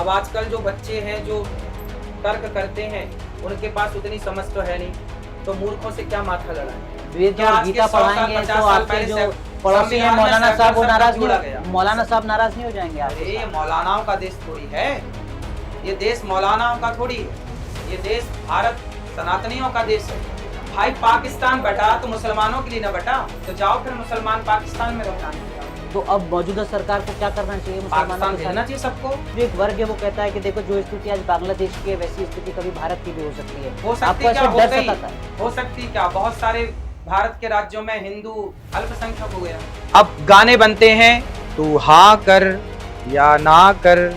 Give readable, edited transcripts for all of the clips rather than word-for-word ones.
अब आजकल जो बच्चे हैं जो तर्क करते हैं उनके पास उतनी समझ तो है नहीं, तो मूर्खों से क्या माथा लड़ाएं। वेद और गीता पढ़ाएंगे तो आपके जो पड़ोसी हैं मौलाना साहब वो नाराज नहीं, मौलाना साहब नाराज नहीं हो जाएंगे? अरे ये मौलानाओं का देश थोड़ी है, ये देश मौलानाओं का थोड़ी है, ये देश भारत सनातनियों का देश है। भाई पाकिस्तान बटा तो मुसलमानों के लिए न बटा, तो जाओ फिर मुसलमान पाकिस्तान में रहना। तो अब मौजूदा सरकार को क्या करना चाहिए? पाकिस्तान भेजना चाहिए सबको। जो एक वर्ग है वो कहता है कि देखो जो स्थिति आज बांग्लादेश की है वैसी स्थिति कभी भारत की भी हो सकती है। हो सकती क्या, हो सकती क्या? बहुत सारे भारत के राज्यों में हिंदू अल्पसंख्यक हो गया। अब गाने बनते हैं, तू हाँ कर या ना कर,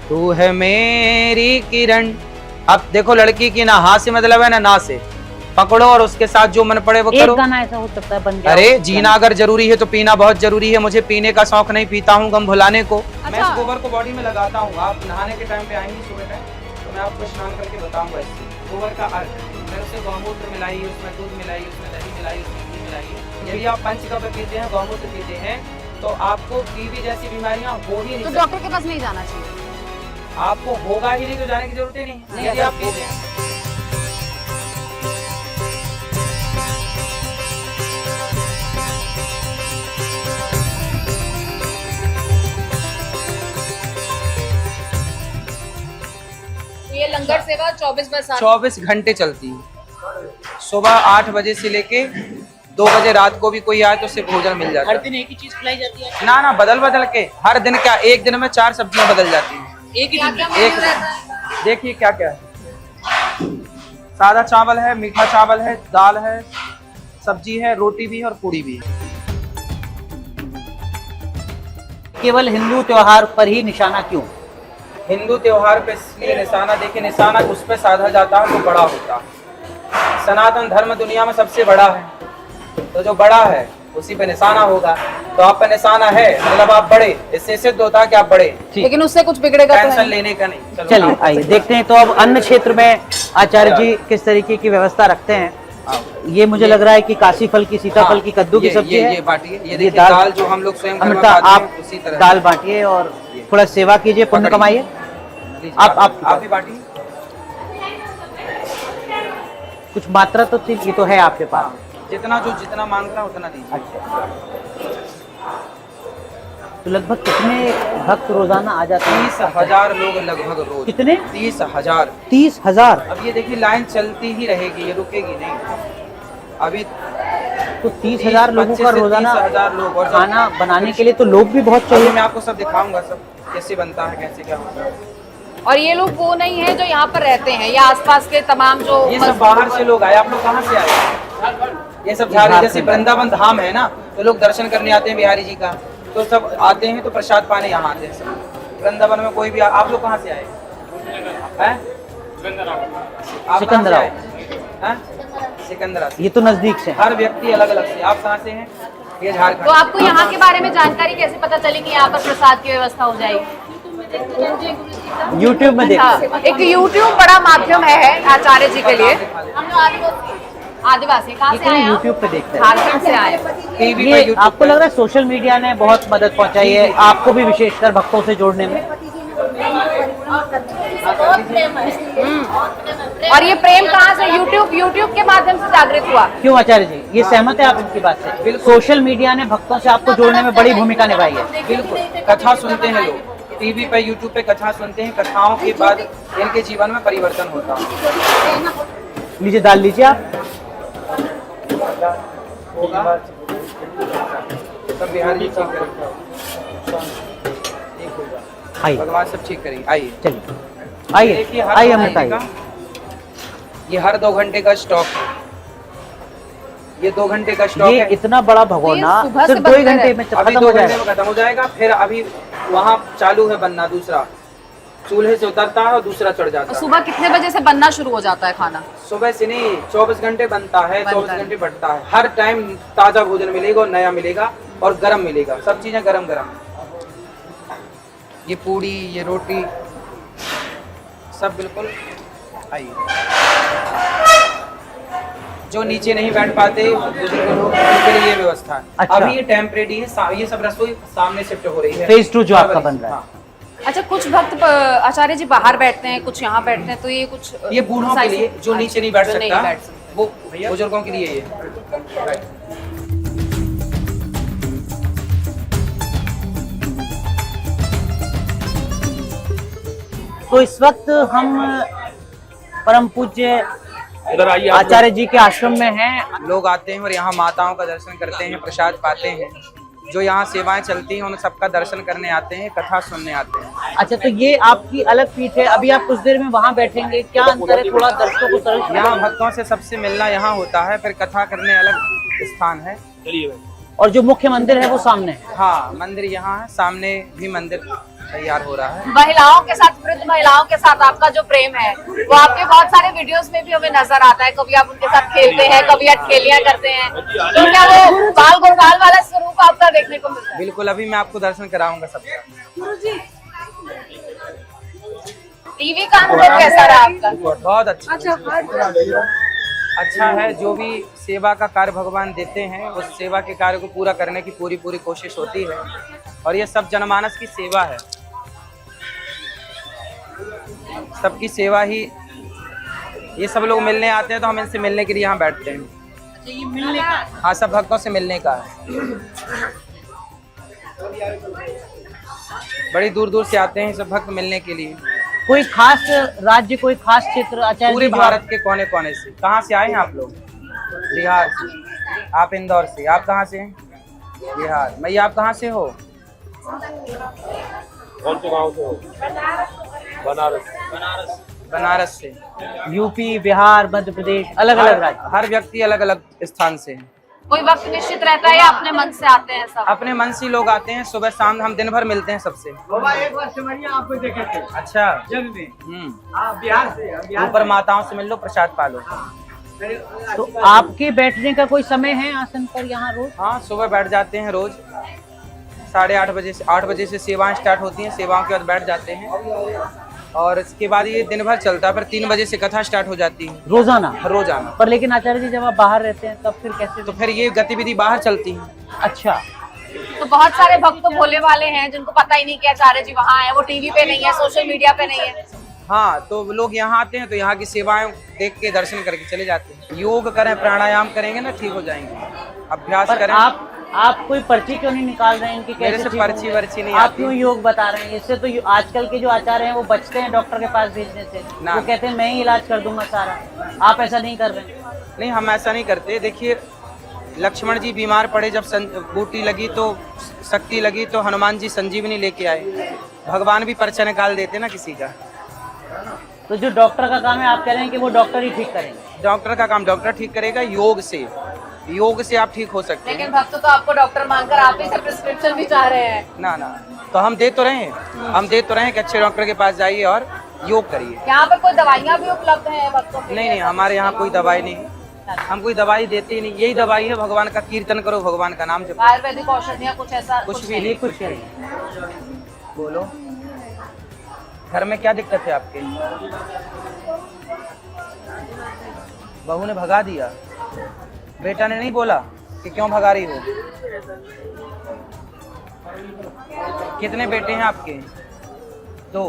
तू है मेरी किरण। अब देखो लड़की की ना हाँ से मतलब है ना से, पकड़ो और उसके साथ जो मन पड़े वो करो। एक गाना ऐसा हो सकता है बन गया। अरे जीना अगर जरूरी है तो पीना बहुत जरूरी है। मुझे पीने का शौक नहीं, पीता हूँ गम भुलाने को। अच्छा। मैं इस गोबर को बॉडी में लगाता हूँ। आप नहाने के टाइम पे आएंगे सुबह टाइम तो मैं आपको स्नान करके बताऊंगा इससे गोबर का अर्थ। मैंने उसे गौमूत्र मिलाई, उसमें दूध मिलाई, उसमें दही मिलाई, उसमें घी मिलाई। यदि आप पंचकव्य पीते हैं, गौमूत्र पीते हैं, तो आपको टीबी जैसी बीमारियां हो ही नहीं। तो डॉक्टर के पास नहीं जाना चाहिए? आपको होगा ही नहीं तो जाने की जरूरत ही नहीं। यदि आप पीते हैं ये लंगर सेवा 24/7 24 घंटे चलती है। सुबह 8 बजे से लेके 2 बजे रात को भी कोई आए तो उसे भोजन मिल जाता है। हर दिन एक ही चीज खिलाई जाती है? ना बदल बदल के। हर दिन क्या, एक दिन में 4 सब्जियां बदल जाती हैं। एक ही दिन में? एक देखिए क्या क्या है। सादा चावल है, मीठा चावल है, दाल है, सब्जी है, रोटी भी है और पूड़ी भी है। केवल हिंदू त्योहार पर ही निशाना क्यों? हिंदू त्योहार पे इसलिए निशाना, देखिए निशाना उस पे साधा जाता है तो बड़ा होता है। सनातन धर्म दुनिया में सबसे बड़ा है, तो जो बड़ा है उसी पे निशाना होगा। तो आप पे निशाना है मतलब आप बड़े, इससे सिद्ध होता है कि आप बड़े। लेकिन उससे कुछ बिगड़ेगा तो टेंशन नहीं। लेने का नहीं। चलिए आइए देखते हैं। तो अब अन्य क्षेत्र में आचार्य जी किस तरीके की व्यवस्था रखते हैं? ये मुझे लग रहा है कि काशी फल की, सीताफल की, कद्दू की सब्जी है। ये बांटिए, ये देखिए दाल जो हम लोग स्वयं घर में अमृता, खाते हैं, आप उसी तरह दाल बांटिए और थोड़ा सेवा कीजिए, पुण्य कमाइए। आप भी बांटिए। कुछ मात्रा तो ये तो है आपके पास। जितना मांग रहा उतना दीजिए। अच्छा, तो लगभग कितने भक्त रोजाना आ जाते हैं? 30,000 लोग लगभग रोज। कितने? 30,000। 30,000? अब ये देखिए लाइन चलती ही रहेगी, ये रुकेगी नहीं। अभी तो 30,000 लोगों का रोजाना 30,000 लोग, और खाना बनाने के लिए तो लोग भी बहुत चाहिए। मैं आपको सब दिखाऊंगा, सब कैसे बनता है, कैसे क्या होता है। और ये लोग वो नहीं है जो यहाँ पर रहते हैं या आसपास के तमाम जो ये सब बाहर से लोग आए। आप लोग कहाँ से आए? ये सब झारखंड, जैसे वृंदावन धाम है ना, तो लोग दर्शन करने आते हैं बिहारी जी का, तो सब आते हैं तो प्रसाद पाने यहाँ आते हैं सब। वृंदावन में कोई भी आप लोग कहाँ से आए हैं? सिकंदराबाद। सिकंदरा। ये तो नजदीक से। हर व्यक्ति अलग अलग से। आप कहाँ से हैं? ये झारखंड। तो आपको यहाँ के बारे में जानकारी कैसे पता चली कि यहाँ पर प्रसाद की व्यवस्था हो जाएगी? YouTube में देखते हाँ, हैं। एक YouTube बड़ा माध्यम है आचार्य जी के लिए। हम लोग आदिवासी कहाँ से आए हैं? YouTube पे देखते हैं। झारखंड से आए हैं। टीवी पे ये YouTube आपको लग रहा है सोशल मीडिया ने बहुत मदद पहुंचाई है आपको भी, विशेषकर भक्तों से जोड़ने में? और ये प्रेम कहाँ से? YouTube के माध्यम से जागृत हुआ। क्यों आचार्य जी, ये सहमत है आप इनकी बात से? सोशल मीडिया ने भक्तों से आपको जोड़ने में बड़ी भूमिका निभाई है। बिल्कुल। कथा सुनते हैं लोग, टीवी पे यूट्यूब पे कथा सुनते हैं, कथाओं के बाद इनके जीवन में परिवर्तन होता है। लीजिए दाल लीजिए आप। होगा सब बिहार जी ठीक करेंगे, ठीक होगा। आइए भगवान सब ठीक करेंगे। आइए चलिए, आइए देखिए, हर आइए 2 अमृता घंटे आइए। का, ये हर 2 घंटे का स्टॉक है। ये 2 घंटे का स्टॉक ये है। इतना बड़ा भगोना तो सुबह से सिर्फ 2 ही बनता घंटे है। में अभी खत्म 2 हो घंटे जाएगा। में खत्म हो जाएगा। फिर अभी वहाँ चालू है बनना, दूसरा चूल्हे से उतरता है और दूसरा चढ़ जाता और है। सुबह कितने बजे से बनना शुरू हो जाता है खाना? सुबह से नहीं, 24 घंटे बनता है, 24 घंटे बढ़ता है। हर टाइम ताजा भोजन मिलेगा और नया मिलेगा और गरम मिलेगा। सब चीजें गरम गरम। ये पूड़ी, ये रोटी, सब बिल्कुल। आइए, जो नीचे नहीं बैठ पाते बुजुर्ग लोग, उनके लिए ये व्यवस्था है। अच्छा। अभी ये टेम्परेरी है, ये सब रसोई सामने शिफ्ट हो रही है। Phase 2 जो आपका बन रहा है। हाँ। अच्छा, कुछ भक्त आचार्य जी बाहर बैठते हैं, कुछ यहाँ बैठते हैं, तो ये कुछ ये बूढ़ों के लिए जो नीचे नहीं बैठ जो नहीं सकता, बैठ सकते। वो बुजुर्गों के लिए ये। तो इस वक्त हम परम पूज्य आचार्य जी के आश्रम में हैं। लोग आते हैं और यहाँ माताओं का दर्शन करते हैं, प्रसाद पाते हैं। जो यहाँ सेवाएं चलती हैं उन सबका दर्शन करने आते हैं, कथा सुनने आते हैं। अच्छा, तो ये आपकी अलग पीठ है। अभी आप कुछ देर में वहाँ बैठेंगे, क्या अंतर है? थोड़ा दर्शकों को सरल। यहाँ भक्तों से सबसे मिलना यहाँ होता है, फिर कथा करने अलग स्थान है। और जो मुख्य मंदिर है वो सामने है। हाँ, मंदिर यहाँ है, सामने भी मंदिर तैयार हो रहा है। महिलाओं के साथ, वृद्ध महिलाओं के साथ आपका जो प्रेम है वो आपके बहुत सारे वीडियोस में भी हमें नजर आता है। कभी आप उनके साथ खेलते हैं, कभी अटखेलियां करते हैं, तो क्या वो बाल गोपाल वाला स्वरूप आपका देखने को मिलता है? बिल्कुल, अभी मैं आपको दर्शन कराऊंगा सबका। टीवी का अनुभव कैसा रहा आपका? बहुत अच्छा है। जो भी सेवा का कार्य भगवान देते हैं, उस सेवा के कार्य को पूरा करने की पूरी कोशिश होती है। और ये सब जनमानस की सेवा है, सबकी सेवा ही। ये सब लोग मिलने आते हैं तो हम इनसे मिलने के लिए यहाँ बैठते हैं। अच्छा, ये मिलने का? हाँ, सब भक्तों से मिलने का है। बड़ी दूर दूर से आते हैं सब भक्त मिलने के लिए। कोई खास राज्य, कोई खास क्षेत्र आचार्य पूरे जी भारत के कोने कोने से। कहाँ से आए हैं आप लोग? बिहार से। आप इंदौर से। आप कहाँ से हैं? बिहार। मैया, आप कहाँ से हो? कौन से गाँव से हो? बनारस से। यूपी, बिहार, मध्य प्रदेश, अलग अलग राज्य। हर व्यक्ति अलग अलग स्थान से है। कोई वक्त निश्चित रहता है या अपने मन से आते हैं सब? अपने मन से लोग आते हैं। सुबह शाम हम दिन भर मिलते हैं सबसे। आपको देखे थे अच्छा। जग में। बिहार से। ऊपर माताओं से मिल लो, प्रसाद पालो। तो आपके बैठने का कोई समय है आसन पर यहाँ रोज? हाँ, सुबह बैठ जाते हैं रोज 8:30 बजे से। 8 बजे से सेवाएं स्टार्ट होती हैं, सेवाओं के बाद बैठ जाते हैं और इसके बाद ये दिन भर चलता है। फिर 3 बजे से कथा स्टार्ट हो जाती है रोजाना। पर लेकिन आचार्य जी जब आप बाहर रहते हैं तब फिर कैसे? तो फिर ये गतिविधि बाहर चलती है। अच्छा, तो बहुत सारे भक्त तो भोले वाले हैं जिनको पता ही नहीं कि आचार्य जी वहाँ है, वो टीवी पे नहीं है, सोशल मीडिया पे नहीं है। हाँ, तो लोग यहाँ आते हैं तो यहाँ की सेवाएं देख के दर्शन करके चले जाते हैं। योग करें, प्राणायाम करेंगे ना, ठीक हो जाएंगे। अभ्यास करें। आप कोई पर्ची क्यों नहीं निकाल रहे हैं इनकी? मेरे कैसे से पर्ची वर्ची नहीं आप आती। क्यों योग बता रहे हैं? इससे तो आजकल के जो आचार्य हैं वो बचते हैं डॉक्टर के पास भेजने से। ना। वो कहते हैं मैं ही इलाज कर दूंगा सारा। आप ऐसा नहीं कर रहे हैं? नहीं, हम ऐसा नहीं करते। देखिए, लक्ष्मण जी बीमार पड़े, जब बूटी लगी तो शक्ति लगी तो हनुमान जी संजीवनी लेके आए। भगवान भी पर्चा निकाल देते ना किसी का। तो जो डॉक्टर का काम है, आप कह रहे हैं कि वो डॉक्टर ही ठीक करेंगे? डॉक्टर का काम डॉक्टर ठीक करेगा। योग से आप ठीक हो सकते हैं। लेकिन भक्त तो आपको डॉक्टर मानकर आप ही से प्रिस्क्रिप्शन भी चाह रहे हैं। ना, तो हम दे तो रहे हैं कि अच्छे डॉक्टर के पास जाइए और योग करिए। यहाँ पर कोई दवाइयाँ भी उपलब्ध है भक्तों के लिए? नहीं, हमारे यहाँ कोई दवाई नहीं। हम कोई दवाई देते ही नहीं। यही दवाई है, भगवान का कीर्तन करो, भगवान का नाम जपो। आयुर्वेदिक औषधियाँ कुछ ऐसा कुछ भी नहीं। कुछ नहीं। बोलो, घर में क्या दिक्कत है आपके? बहू ने भगा दिया? बेटा ने नहीं बोला कि क्यों भगा रही हो? कितने बेटे हैं आपके? 2।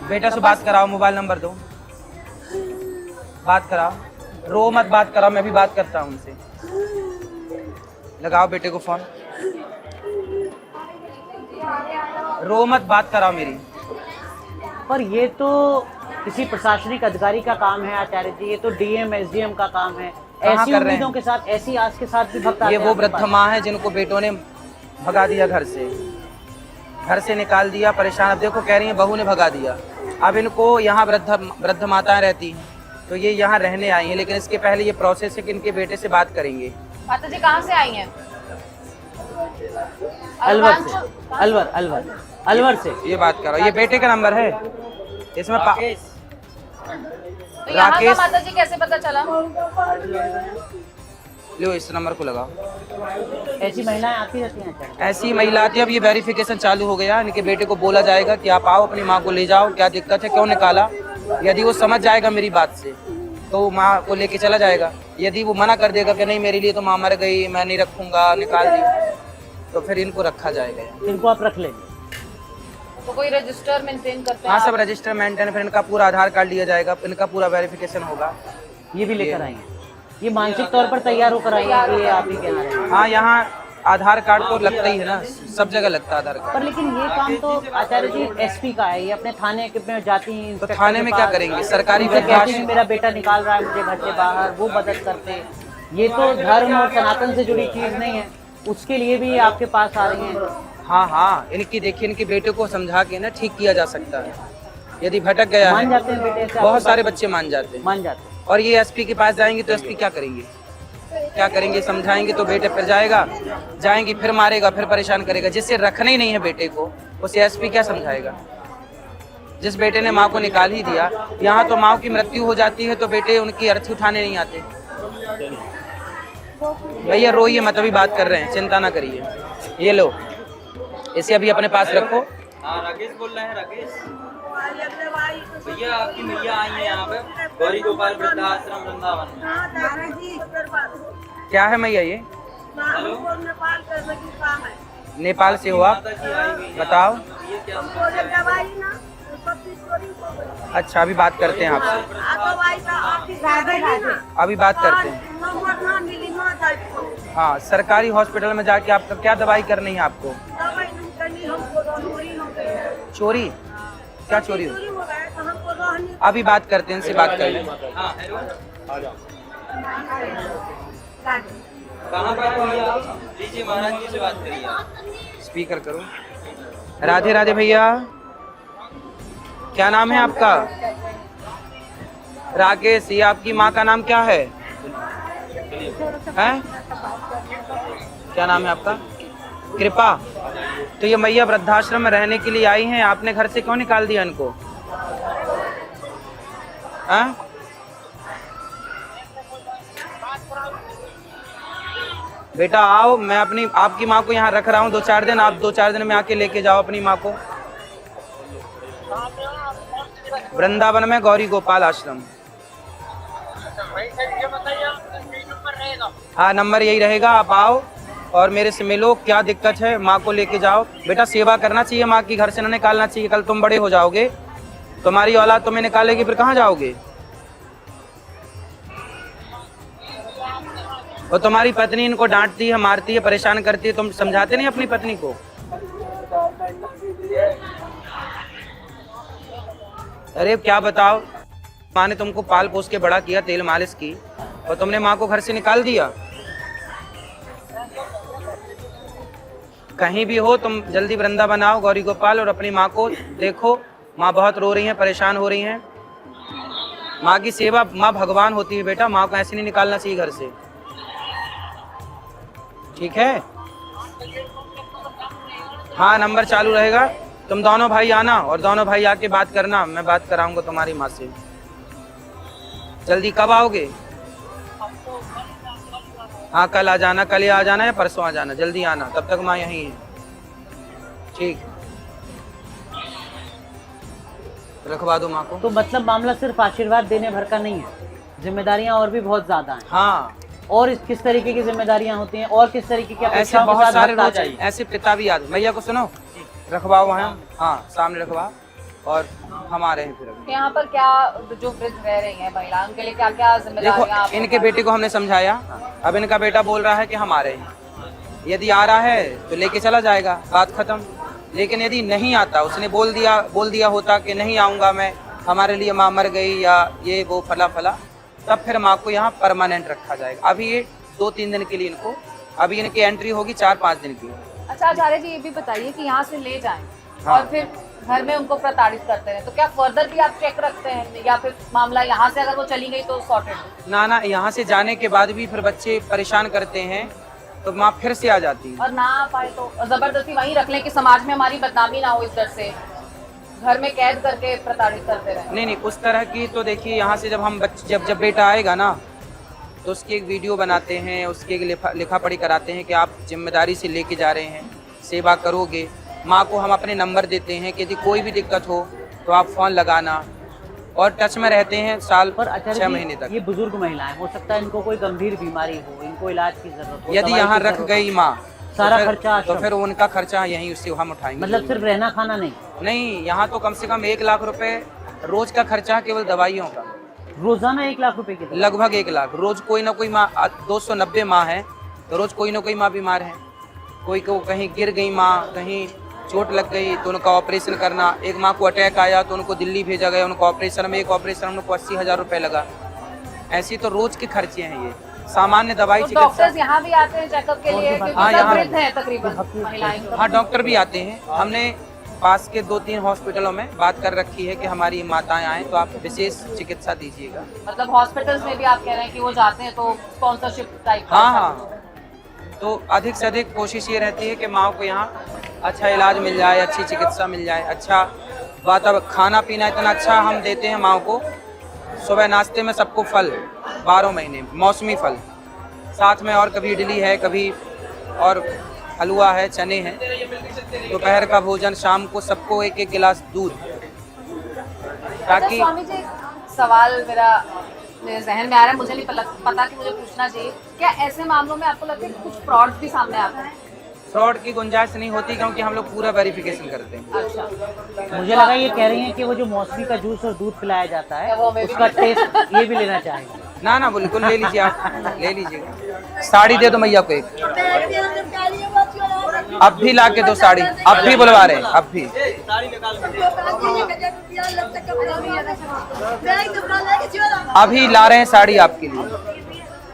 बेटा से बात कराओ, मोबाइल नंबर दो, बात कराओ। रो मत, बात कराओ, मैं भी बात करता हूँ उनसे। लगाओ बेटे को फोन। रो मत, बात कराओ मेरी। पर ये तो किसी प्रशासनिक अधिकारी का काम है आचार्य जी। ये तो डीएम एसडीएम का काम है। ऐसी उम्मीदों के साथ, ऐसी आस के साथ भी भक्त आते ये हैं। वो वृद्ध माँ है जिनको बेटों ने भगा दिया, घर से निकाल दिया, परेशान। अब देखो, कह रही है बहू ने भगा दिया। अब इनको यहाँ वृद्ध माताएं रहती हैं, तो ये यहाँ रहने आई हैं। लेकिन इसके पहले ये प्रोसेस है कि इनके बेटे से बात करेंगे। माता जी कहाँ से आई हैं? अलवर से। ये बात करो। ये बेटे का नंबर है इसमें। तो यहाँ का माता जी कैसे पता चला? लो, इस नंबर को लगाओ। ऐसी महिलाएं आती रहती हैं? ऐसी महिला आती है। अब ये वेरिफिकेशन चालू हो गया। इनके बेटे को बोला जाएगा कि आप आओ, अपनी माँ को ले जाओ, क्या दिक्कत है, क्यों निकाला। यदि वो समझ जाएगा मेरी बात से तो माँ को लेके चला जाएगा। यदि वो मना कर देगा कि नहीं, मेरे लिए तो माँ मर गई, मैं नहीं रखूंगा, निकाल दी, तो फिर इनको रखा जाएगा। इनको आप रख लेंगे? तो कोई रजिस्टर मेंटेन करते हैं हाँ, सब आप? रजिस्टर मेंटेन, फिर इनका पूरा आधार कार्ड लिया जाएगा, इनका पूरा वेरिफिकेशन होगा। ये भी लेकर आएंगे, ये मानसिक तौर पर तैयार होकर आएंगे कि ये आप ही के यहाँ रहेंगे। हाँ, यहाँ आधार कार्ड तो लगता ही है ना, सब जगह लगता है आधार कार्ड। पर लेकिन ये काम तो आचार्य जी एसपी का है, ये अपने थाने में जाती हैं, तो इंस्पेक्टर थाने के में क्या पास, करेंगे? सरकारी उनसे कहती वृद्धाश्रम- हैं मेरा बेटा निकाल रहा है मुझे घर से बाहर, वो मदद करते। ये तो धर्म और सनातन से जुड़ी चीज नहीं है, उसके लिए भी आपके पास आ रही हैं। हाँ हाँ, इनकी देखिए, इनके बेटे को समझा के ना ठीक किया जा सकता है। यदि भटक गया मान है, जाते हैं बेटे से, बहुत आपकी सारे बात- बच्चे मान जाते हैं। मान जाते हैं। और ये एसपी के पास जाएंगे तो एसपी क्या करेंगे? क्या करेंगे? समझाएंगे तो बेटे फिर जाएगा, जाएंगी फिर मारेगा, फिर परेशान करेगा। जिससे रखना ही नहीं है बेटे को, उसे एसपी क्या समझाएगा? जिस बेटे ने माँ को निकाल ही दिया, यहाँ तो माँ की मृत्यु हो जाती है तो बेटे उनकी अर्थी उठाने नहीं आते। भैया रोइए मत, अभी बात कर रहे हैं, चिंता ना करिए। ये लो, इसे अभी अपने पास रखो। हाँ, राकेश बोल रहे हैं। राकेश भैया, आपकी मैया आई है यहाँ पे गौरी गोपाल वृद्धाश्रम वृंदावन में। क्या है मैया ये? हेलो, नेपाल से हो आप? माता जी आई हुई हैं। बताओ। ये क्या अच्छा, अभी बात करते हैं आपसे, अभी बात करते हैं। हाँ, सरकारी हॉस्पिटल में जाके आपका क्या दवाई करनी है आपको? चोरी? क्या चोरी हो? अभी बात करते हैं, इनसे बात कर लें। हाँ, हेलो, कहाँ पर हो भैया? लीजिए, महाराज जी से बात करिए। स्पीकर करो। राधे राधे भैया, क्या नाम है आपका? राकेश। ये आपकी माँ का नाम क्या है? हैं? क्या नाम है आपका? कृपा। तो ये मैया वृद्धाश्रम में रहने के लिए आई हैं, आपने घर से क्यों निकाल दिया इनको? हैं? बेटा आओ, मैं अपनी आपकी माँ को यहाँ रख रहा हूँ 2-4 दिन, आप 2-4 दिन में आके लेके जाओ अपनी माँ को वृंदावन में गौरी गोपाल आश्रम। हाँ, नंबर यही रहेगा, आप आओ और मेरे से मिलो, क्या दिक्कत है, माँ को लेके जाओ। बेटा सेवा करना चाहिए माँ की, घर से ना निकालना चाहिए। कल तुम बड़े हो जाओगे, तुम्हारी औलाद तुम्हें निकालेगी, फिर कहाँ जाओगे? और तुम्हारी पत्नी इनको डांटती है, मारती है, परेशान करती है, तुम समझाते नहीं अपनी पत्नी को? अरे क्या बताओ, माँ ने तुमको पाल पोस के बड़ा किया, तेल मालिश की, और तुमने माँ को घर से निकाल दिया। कहीं भी हो तुम जल्दी वृंदावन आओ गौरी गोपाल, और अपनी माँ को देखो। माँ बहुत रो रही हैं, परेशान हो रही हैं। माँ की सेवा, माँ भगवान होती है बेटा, माँ को ऐसे नहीं निकालना चाहिए घर से, ठीक है? हाँ, नंबर चालू रहेगा, तुम दोनों भाई आना और दोनों भाई आके बात करना, मैं बात कराऊंगा तुम्हारी माँ से। जल्दी कब आओगे? हाँ, कल आ जाना, कल आ जाना या परसों आ जाना, जल्दी आना, तब तक माँ यहीं है, ठीक? रखवा दो माँ को। तो मतलब मामला सिर्फ आशीर्वाद देने भर का नहीं है, जिम्मेदारियां और भी बहुत ज्यादा हैं। हाँ, और किस तरीके की जिम्मेदारियां होती हैं और किस तरीके की ऐसे अपेक्षाओं के बहुत साथ सारे वक्त आ रोज जाइए। ऐसे पिता भी याद। भैया को सुनो, रखवाओ वहाँ, हाँ सामने रखवा, और हम आ रहे हैं फिर अभी। यहाँ पर क्या जो वृद्ध रह रही हैं महिला, उनके लिए क्या क्या जिम्मेदारियां देखो, आप इनके बेटे को हमने समझाया, अब इनका बेटा बोल रहा है कि हम आ रहे हैं। यदि आ रहा है तो लेके चला जाएगा, बात खत्म। लेकिन यदि नहीं आता, उसने बोल दिया होता कि नहीं आऊँगा मैं, हमारे लिए माँ मर गई या ये वो फला फला, तब फिर माँ को यहाँ परमानेंट रखा जाएगा। अभी ये 2-3 दिन के लिए इनको, अभी इनकी एंट्री होगी 4-5 दिन की। अच्छा आचार्य जी, ये भी बताइए कि यहाँ से ले जाएं हाँ। और फिर घर में उनको प्रताड़ित करते हैं, तो क्या फर्दर भी आप चेक रखते हैं, या फिर मामला यहाँ से अगर वो चली गई तो सॉर्टेड? ना, यहाँ से जाने के बाद भी फिर बच्चे परेशान करते हैं तो माँ फिर से आ जाती है। और ना आ पाए तो जबरदस्ती वहीं रख लें कि समाज में हमारी बदनामी ना हो, इस डर से घर में कैद करके प्रताड़ित करते रहे? नहीं, उस तरह की तो देखिए, यहाँ से जब हम जब बेटा आएगा ना, तो उसकी एक वीडियो बनाते हैं, उसकी एक लिखा पढ़ी कराते हैं कि आप जिम्मेदारी से लेके जा रहे हैं, सेवा करोगे। माँ को हम अपने नंबर देते हैं कि यदि कोई भी दिक्कत हो तो आप फ़ोन लगाना, और टच में रहते हैं साल पर 6 महीने तक। ये बुजुर्ग महिलाएं, हो सकता है इनको कोई गंभीर बीमारी हो, इनको इलाज की जरूरत हो, यदि दवाई यहाँ की रख जरूरत गई माँ, सारा तो खर्चा तो फिर उनका खर्चा यहीं उससे हम उठाएंगे। मतलब सिर्फ रहना खाना नहीं? नहीं, यहाँ तो कम से कम 1 लाख रुपए रोज का खर्चा है केवल दवाइयों का। रोजाना 1 लाख रुपए की? लगभग 1 लाख। रोज कोई ना कोई माँ, 290 माँ है तो रोज कोई ना कोई माँ बीमार है। कोई को कहीं गिर गई माँ, कहीं चोट लग गई तो उनका ऑपरेशन करना। एक माँ को अटैक आया तो उनको दिल्ली भेजा गया, उनको ऑपरेशन में, एक ऑपरेशन में उनको 80,000 रुपये लगा। ऐसी तो रोज के खर्चे हैं ये। सामान्य दवाई तो डॉक्टर्स यहाँ भी आते हैं चेकअप के लिए? हाँ, यहाँ वृद्ध हैं तकरीबन महिलाएं। हाँ, डॉक्टर भी आते हैं। हमने पास के 2-3 हॉस्पिटलों में बात कर रखी है कि हमारी माताएं आएँ तो आप विशेष चिकित्सा दीजिएगा। मतलब हॉस्पिटल्स में भी आप कह रहे हैं कि वो जाते हैं तो स्पॉन्सरशिप टाइप? हाँ हाँ, तो अधिक से अधिक कोशिश ये रहती है कि माँ को यहाँ अच्छा इलाज मिल जाए, अच्छी चिकित्सा मिल जाए, अच्छा वातावरण, खाना पीना इतना अच्छा हम देते हैं माँ को। सुबह नाश्ते में सबको फल, 12 महीने मौसमी फल, साथ में और कभी इडली है, कभी और हलवा है, चने हैं। दोपहर का भोजन, शाम को सबको 1-1 गिलास दूध, ताकि स्वामी जी एक सवाल मेरे जहन में आ रहा है, मुझे नहीं पता कि मुझे पूछना चाहिए। क्या ऐसे मामलों में आपको लगता है कि कुछ फ्रॉड भी सामने आते हैं? फ्रॉड की गुंजाइश नहीं होती क्योंकि हम लोग पूरा वेरिफिकेशन करते हैं। अच्छा, मुझे लगा ये कह रही हैं कि वो जो मौसमी का जूस और दूध पिलाया जाता है वो हमें भी उसका टेस्ट ये भी लेना चाहेंगे। ना ना, बिल्कुल ले लीजिए, आप ले लीजिएगा। साड़ी दे दो मैया को एक, अब भी ला के दो साड़ी, अब भी बुलवा रहे हैं, अब भी। अभी ला रहे हैं साड़ी आपके लिए।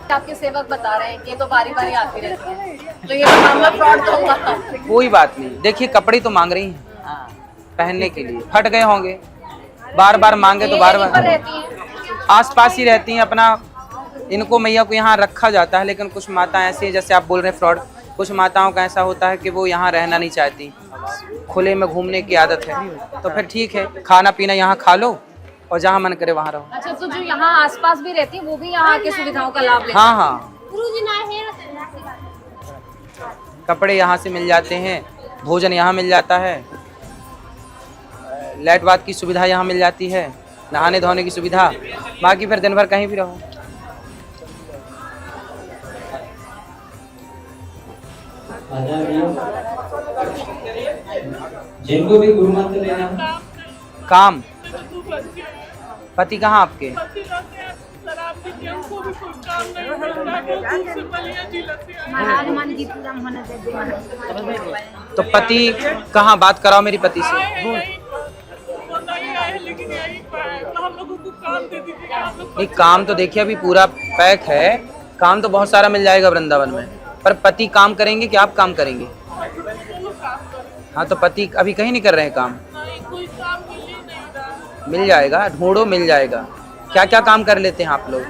आपके सेवक बता रहे हैं कि ये तो बारी बारी आती रहती है, तो ये तो मामला फ्रॉड तो होगा। कोई बात नहीं, देखिए कपड़े तो मांग रही हैं हाँ, पहनने के लिए, फट गए होंगे, बार बार मांगे तो बार पर बार। रहती हैं? आसपास ही रहती हैं अपना। इनको मैया को यहाँ रखा जाता है, लेकिन कुछ माता ऐसी हैं, जैसे आप बोल रहे हैं फ्रॉड, कुछ माताओं का ऐसा होता है कि वो यहाँ रहना नहीं चाहती, खुले में घूमने की आदत है। तो फिर ठीक है, खाना पीना यहाँ खा लो और जहाँ मन करे वहाँ रहो। अच्छा, तो जो यहाँ आसपास भी रहती है वो भी यहाँ की सुविधाओं का लाभ लेती हैं? हाँ हाँ, कपड़े यहाँ से मिल जाते हैं, भोजन यहाँ मिल जाता है, लाइट बात की सुविधा यहाँ मिल जाती है, नहाने धोने की सुविधा, बाकी फिर दिन भर कहीं भी रहो। जिनको भी गुरु मंत्र लेना है। काम, पति कहाँ आपके? तो पति कहाँ? बात कराओ मेरी पति से। नहीं, काम तो देखिए अभी पूरा पैक है, काम तो बहुत सारा मिल जाएगा वृंदावन में, पर पति काम करेंगे कि आप काम करेंगे? हाँ, तो पति अभी कहीं नहीं कर रहे हैं काम? मिल जाएगा, ढूंढो, मिल जाएगा। क्या क्या काम कर लेते हैं आप लोग?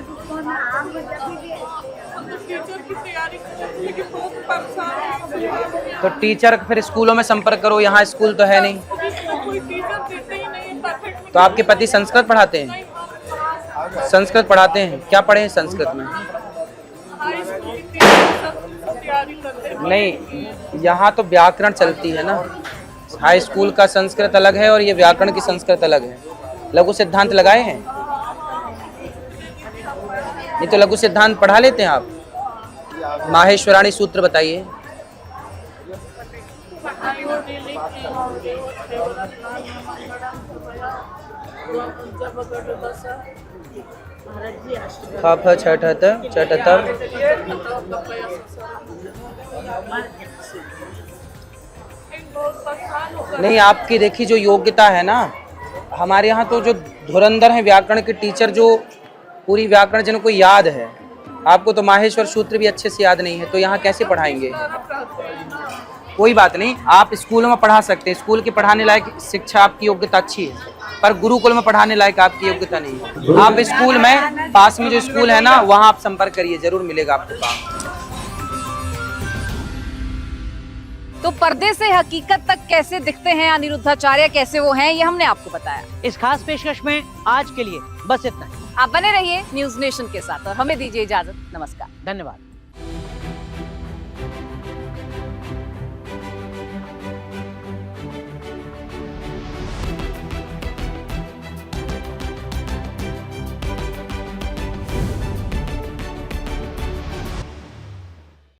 तो टीचर फिर स्कूलों में संपर्क करो, यहाँ स्कूल तो है नहीं। तो आपके पति संस्कृत पढ़ाते हैं? संस्कृत पढ़ाते हैं, क्या पढ़े हैं संस्कृत में? नहीं, यहाँ तो व्याकरण चलती है ना, हाई स्कूल का संस्कृत अलग है और ये व्याकरण की संस्कृत अलग है। लघु सिद्धांत लगाए हैं? नहीं तो लघु सिद्धांत पढ़ा लेते हैं आप? माहेश्वराणी सूत्र बताइए। ख फ छ ठ त च ट त। नहीं, आपकी देखिए जो योग्यता है ना, हमारे यहाँ तो जो धुरंधर हैं व्याकरण के टीचर, जो पूरी व्याकरण जिनको याद है, आपको तो माहेश्वर सूत्र भी अच्छे से याद नहीं है, तो यहाँ कैसे पढ़ाएंगे? कोई बात नहीं, आप स्कूलों में पढ़ा सकते हैं, स्कूल के पढ़ाने लायक शिक्षा आपकी योग्यता अच्छी है, पर गुरुकुल में पढ़ाने लायक आपकी योग्यता नहीं है। आप स्कूल में, पास में जो स्कूल है ना, वहाँ आप संपर्क करिए, जरूर मिलेगा आपको काम। तो पर्दे से हकीकत तक कैसे दिखते हैं अनिरुद्धाचार्य, कैसे वो हैं, ये हमने आपको बताया। इस खास पेशकश में आज के लिए बस इतना ही। आप बने रहिए न्यूज नेशन के साथ और हमें दीजिए इजाजत। नमस्कार, धन्यवाद।